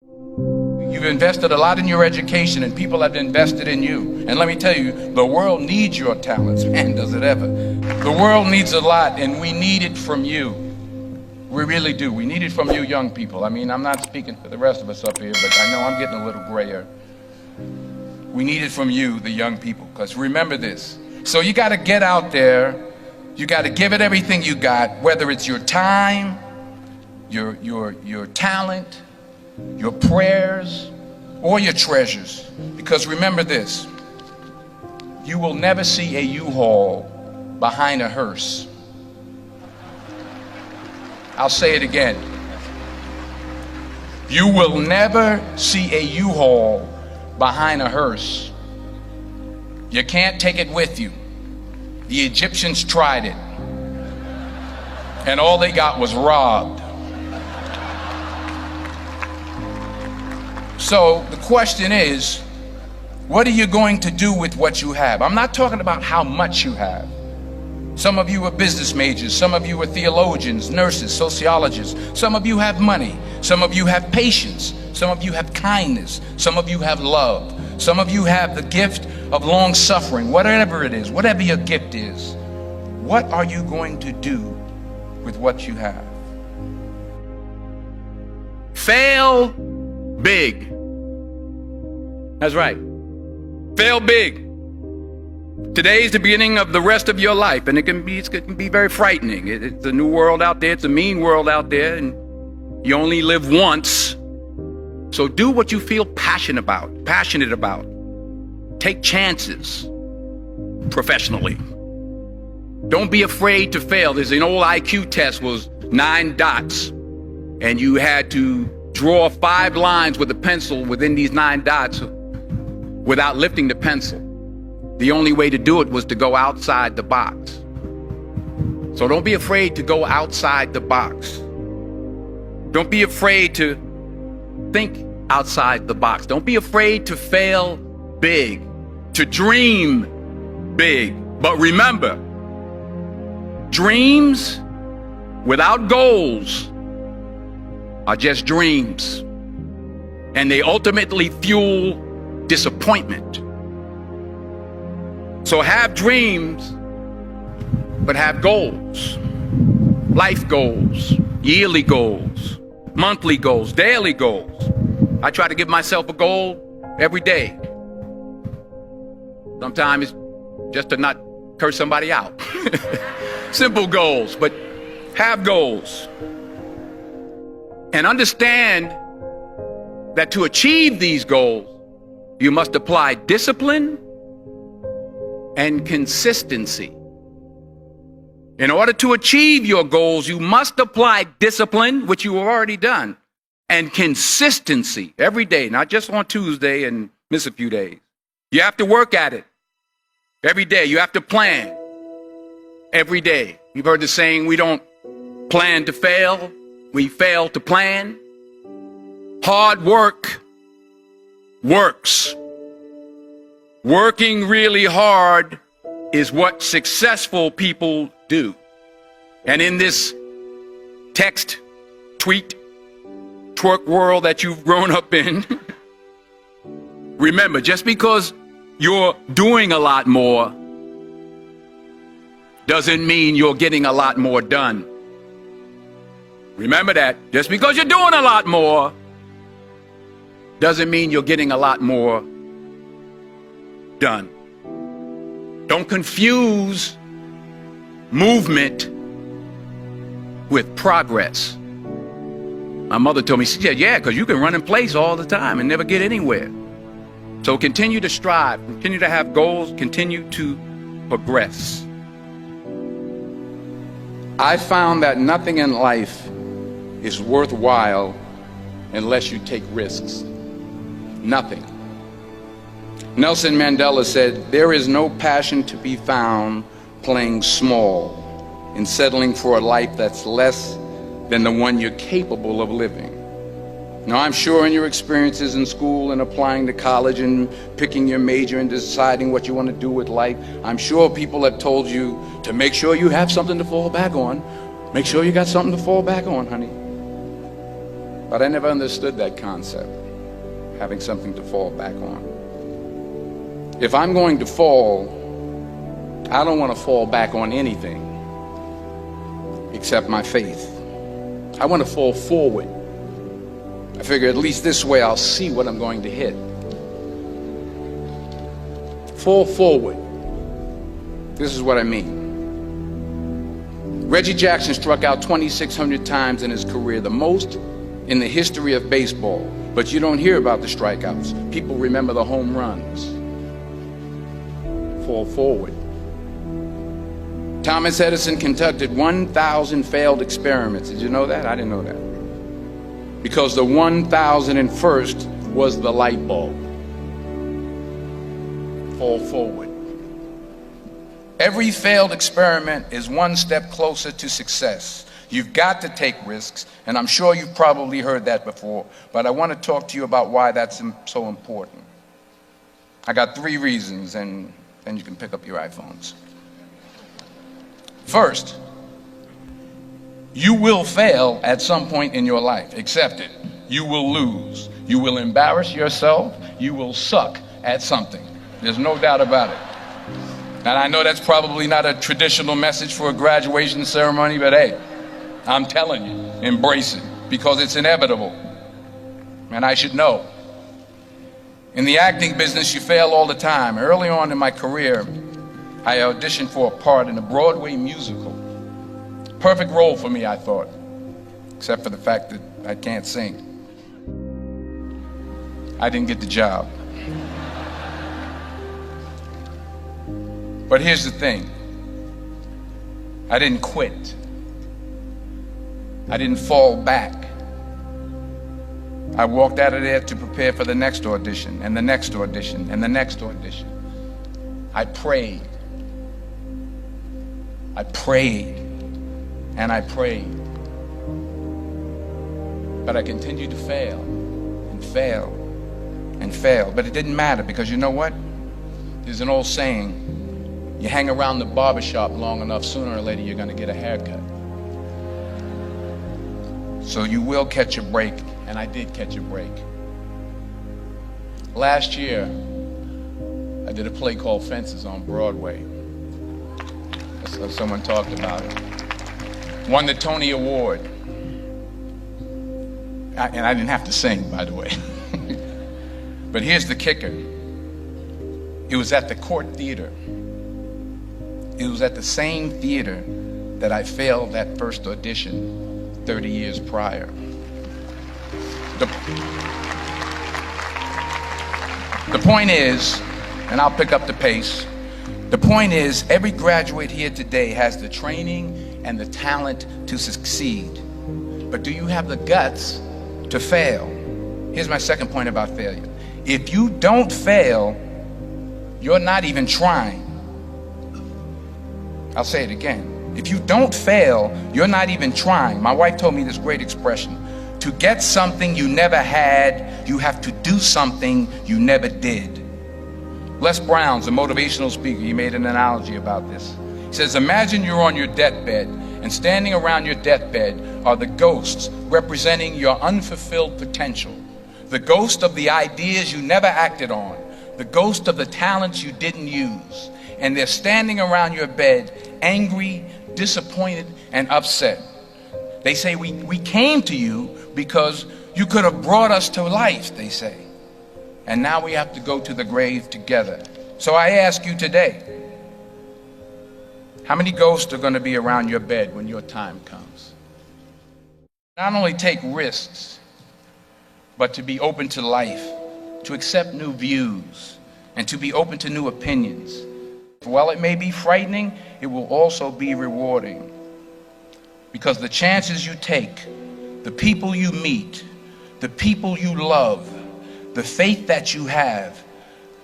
You've invested a lot in your education, and people have invested in you. And let me tell you, the world needs your talents. Man, does it ever. The world needs a lot, and we need it from you. We really do. We need it from you young people. I mean, I'm not speaking for the rest of us up here, but I know I'm getting a little grayer. We need it from you, the young people, because remember this. So you got to get out there. You got to give it everything you got, whether it's your time, your talent, your prayers, or your treasures. Because remember this, you will never see a U-Haul behind a hearse. I'll say it again. You will never see a U-Haul behind a hearse. You can't take it with you. The Egyptians tried it, and all they got was robbed. So the question is, what are you going to do with what you have? I'm not talking about how much you have. Some of you are business majors, some of you are theologians, nurses, sociologists. Some of you have money, some of you have patience, some of you have kindness, some of you have love, some of you have the gift of long suffering. Whatever it is, whatever your gift is, what are you going to do with what you have? Fail big. That's right. Fail big. Today is the beginning of the rest of your life, and it can be very frightening. It's a new world out there. It's a mean world out there, and you only live once. So do what you feel passionate about. Take chances professionally. Don't be afraid to fail. There's an old IQ test, was 9 dots, and you had to draw 5 lines with a pencil within these 9 dots without lifting the pencil. The only way to do it was to go outside the box. So don't be afraid to go outside the box. Don't be afraid to think outside the box. Don't be afraid to fail big, to dream big. But remember, dreams without goals are just dreams, and they ultimately fuel disappointment. So have dreams, but have goals. Life goals, yearly goals, monthly goals, daily goals. I try to give myself a goal every day. Sometimes it's just to not curse somebody out. Simple goals, but have goals. And understand that to achieve these goals, you must apply discipline and consistency. In order to achieve your goals, you must apply discipline, which you have already done, and consistency every day, not just on Tuesday and miss a few days. You have to work at it every day. You have to plan every day. You've heard the saying, we don't plan to fail, we fail to plan. Hard work works. Working really hard is what successful people do. And in this text, tweet, twerk world that you've grown up in, remember, just because you're doing a lot more doesn't mean you're getting a lot more done. Remember that. Just because you're doing a lot more doesn't mean you're getting a lot more done. Don't confuse movement with progress. My mother told me, she said, yeah, because you can run in place all the time and never get anywhere. So continue to strive, continue to have goals, continue to progress. I found that nothing in life is worthwhile unless you take risks. Nothing. Nelson Mandela said, there is no passion to be found playing small and settling for a life that's less than the one you're capable of living. Now, I'm sure in your experiences in school and applying to college and picking your major and deciding what you want to do with life, I'm sure people have told you to make sure you have something to fall back on. Make sure you got something to fall back on, honey. But I never understood that concept, having something to fall back on. If I'm going to fall, I don't want to fall back on anything except my faith. I want to fall forward. I figure at least this way I'll see what I'm going to hit. Fall forward. This is what I mean. Reggie Jackson struck out 2,600 times in his career, the most in the history of baseball. But you don't hear about the strikeouts. People remember the home runs. Fall forward. Thomas Edison conducted 1,000 failed experiments. Did you know that? I didn't know that. Because the 1,001st was the light bulb. Fall forward. Every failed experiment is one step closer to success. You've got to take risks, and I'm sure you've probably heard that before, but I want to talk to you about why that's so important. I got 3 reasons, and then you can pick up your iPhones. First, you will fail at some point in your life. Accept it. You will lose. You will embarrass yourself. You will suck at something. There's no doubt about it. And I know that's probably not a traditional message for a graduation ceremony, but hey, I'm telling you, embrace it, because it's inevitable. And I should know. In the acting business, you fail all the time. Early on in my career, I auditioned for a part in a Broadway musical. Perfect role for me, I thought, except for the fact that I can't sing. I didn't get the job. But here's the thing. I didn't quit. I didn't fall back. I walked out of there to prepare for the next audition, and the next audition, and the next audition. I prayed. I prayed, and I prayed. But I continued to fail, and fail, and fail. But it didn't matter, because you know what? There's an old saying, you hang around the barbershop long enough, sooner or later you're going to get a haircut. So you will catch a break, and I did catch a break. Last year, I did a play called Fences on Broadway. So someone talked about it. Won the Tony Award. And I didn't have to sing, by the way. But here's the kicker. It was at the Court Theater. It was at the same theater that I failed that first audition 30 years prior. The point is, and I'll pick up the pace, the point is, every graduate here today has the training and the talent to succeed. But do you have the guts to fail? Here's my second point about failure. If you don't fail, you're not even trying. I'll say it again. If you don't fail, you're not even trying. My wife told me this great expression. To get something you never had, you have to do something you never did. Les Brown's a motivational speaker. He made an analogy about this. He says, imagine you're on your deathbed, and standing around your deathbed are the ghosts representing your unfulfilled potential. The ghost of the ideas you never acted on. The ghost of the talents you didn't use. And they're standing around your bed, angry, disappointed, and upset. They say, we came to you because you could have brought us to life, they say. And now we have to go to the grave together. So I ask you today, how many ghosts are going to be around your bed when your time comes? Not only take risks, but to be open to life, to accept new views, and to be open to new opinions. While it may be frightening, it will also be rewarding. Because the chances you take, the people you meet, the people you love, the faith that you have,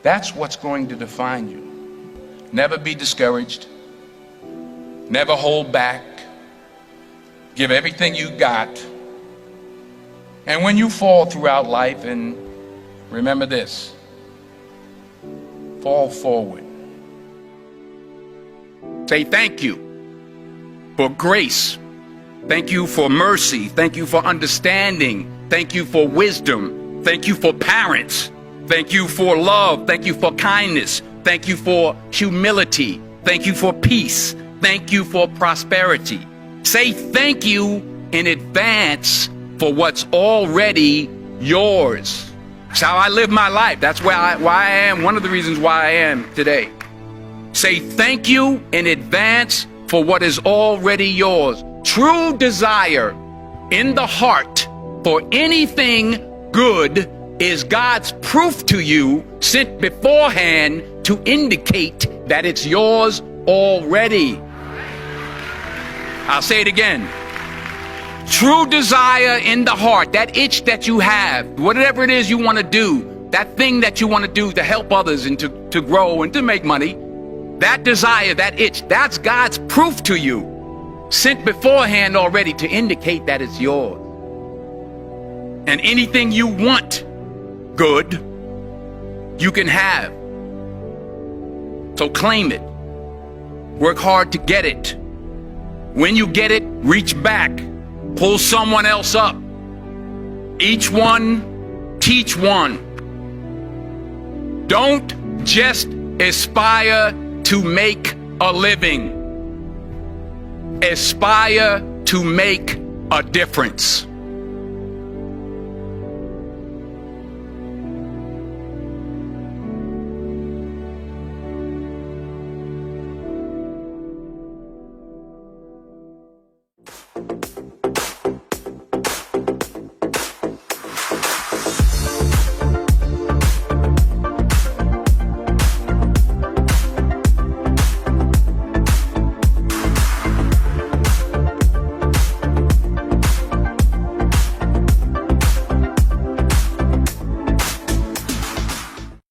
that's what's going to define you. Never be discouraged. Never hold back. Give everything you got. And when you fall throughout life, and remember this, fall forward. Say thank you for grace. Thank you for mercy. Thank you for understanding. Thank you for wisdom. Thank you for parents. Thank you for love. Thank you for kindness. Thank you for humility. Thank you for peace. Thank you for prosperity. Say thank you in advance for what's already yours. That's how I live my life. That's why I am, one of the reasons why I am today. Say thank you in advance for what is already yours. True desire in the heart for anything good is God's proof to you, sent beforehand to indicate that it's yours already. I'll say it again. True desire in the heart, that itch that you have, whatever it is you want to do, that thing that you want to do to help others and to grow and to make money, that desire, that itch, that's God's proof to you, sent beforehand already to indicate that it's yours. And anything you want good, you can have. So claim it. Work hard to get it. When you get it, reach back. Pull someone else up. Each one, teach one. Don't just aspire to make a living. Aspire to make a difference.